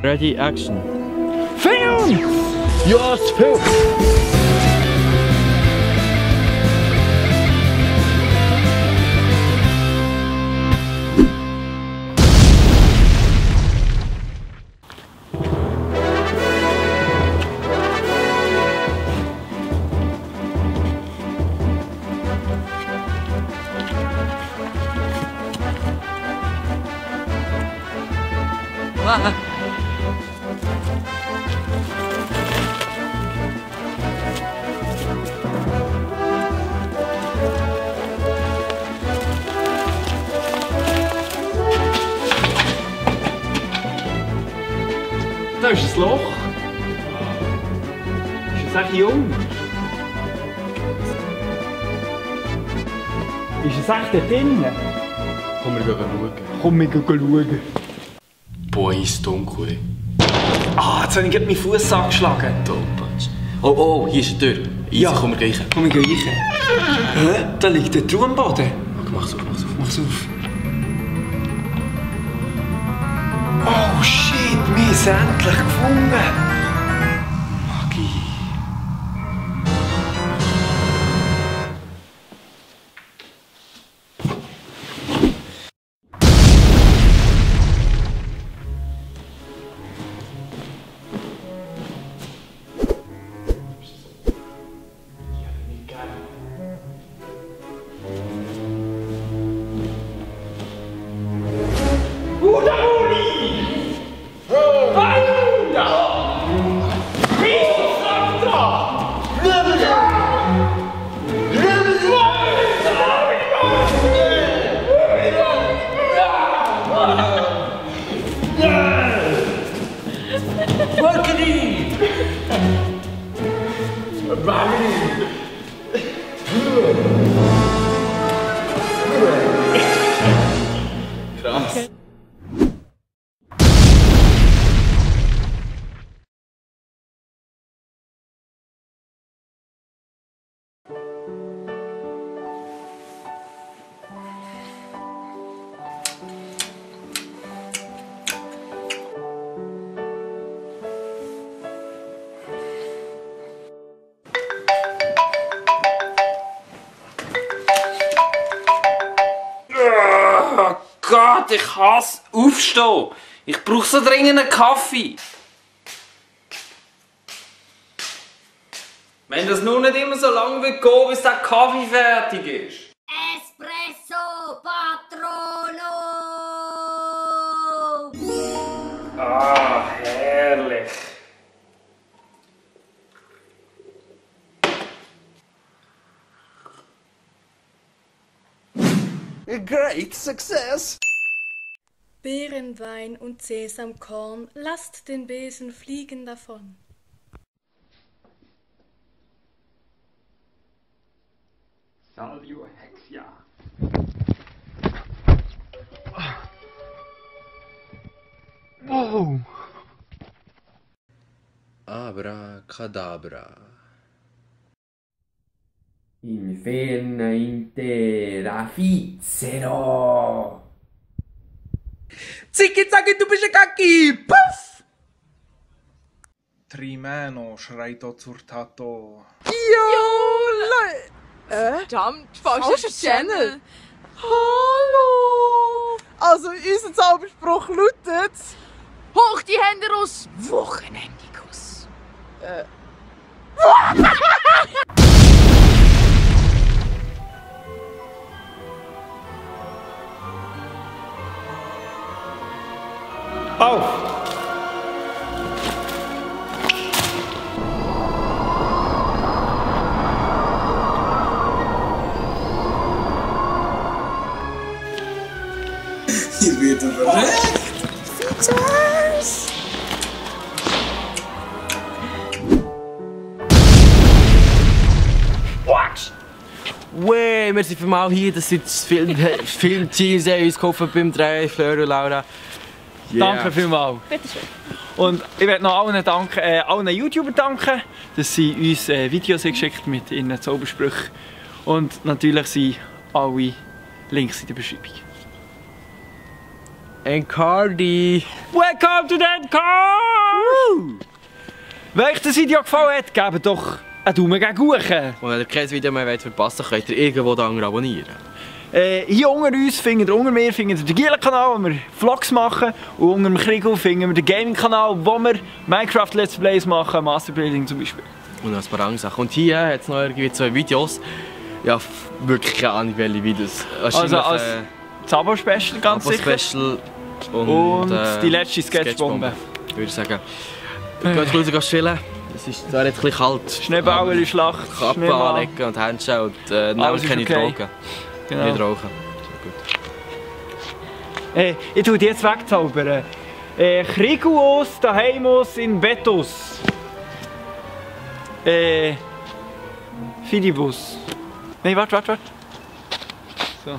Ready, action. Film! Yes, film! Wow. Da ist ein Loch. Ist es echt jung? Ist es echt da drinnen? Komm, wir gehen schauen. Komm, wir gehen schauen. Boah, ist dunkel. Ah, jetzt habe ich gerade meinen Fuß angeschlagen. Tollpatsch. Oh, hier ist eine Tür. Easy, Ja. komm, wir gehen rein. Komm, wir gehen rein. Hä? Da liegt der Truhe am Boden. Mach's auf, mach's auf. Mach's auf. Oh shit, wir haben es endlich gefunden. Magie. Krass. Oh Gott, ich hasse Aufstehen. Ich brauche so dringend einen Kaffee. Wenn das nur nicht immer so lange wird gehen, bis der Kaffee fertig ist. Espresso Patrono! Ah, herrlich. A great success! Beerenwein und Sesamkorn, lasst den Besen fliegen davon. Salvio Hexia. Wow! Abracadabra. Inferna intera Fizzero. Zicki, zacki, du bist ein Kacki! Puff! Trimeno schreit auch zur Tato. Verdammt, falscher Channel! Hallo! Also, unser Zauberspruch lautet... Hoch die Hände raus! Wochenendikus! Auf! Ihr werdet verreckt! Wey, wir sind für mal hier, das sind das Filmteam, sie haben uns geholfen beim Dreh, Fleur und Laura. Yeah. Danke vielmals. Bitteschön. Und ich möchte noch allen YouTubern danken, dass sie uns Videos geschickt mit ihren Zaubersprüchen. Und natürlich sind alle Links in der Beschreibung. Encardi. Welcome to that car! Wenn euch das Video gefallen hat, gebt doch einen Daumen gegen hoch. Und wenn ihr kein Video mehr verpassen wollt, könnt ihr irgendwo da abonnieren. Hier unter uns findet ihr, unter mir findet ihr den Gielen-Kanal, wo wir Vlogs machen. Und unter dem Kriegel finden wir den Gaming-Kanal, wo wir Minecraft Let's Plays machen, Masterbuilding zum Beispiel. Und noch ein paar andere Sachen. Und hier hat es noch irgendwie 2 Videos. Ja, wirklich keine Ahnung, welche Videos. Also als Zabo-Special ganz sicher. Special und die letzte Sketchbombe. Würde ich sagen. Geht raus chillen. Es ist zwar jetzt ein bisschen kalt. Schneebauerli-Schlacht. Kappe anlegen und Handschuhe und nehmen keine Drogen. Genau. Nicht rauchen. Gut. Ich tue die jetzt wegzaubern. Kriguos daheimos in Betus. Fidibus. Nein, warte. So.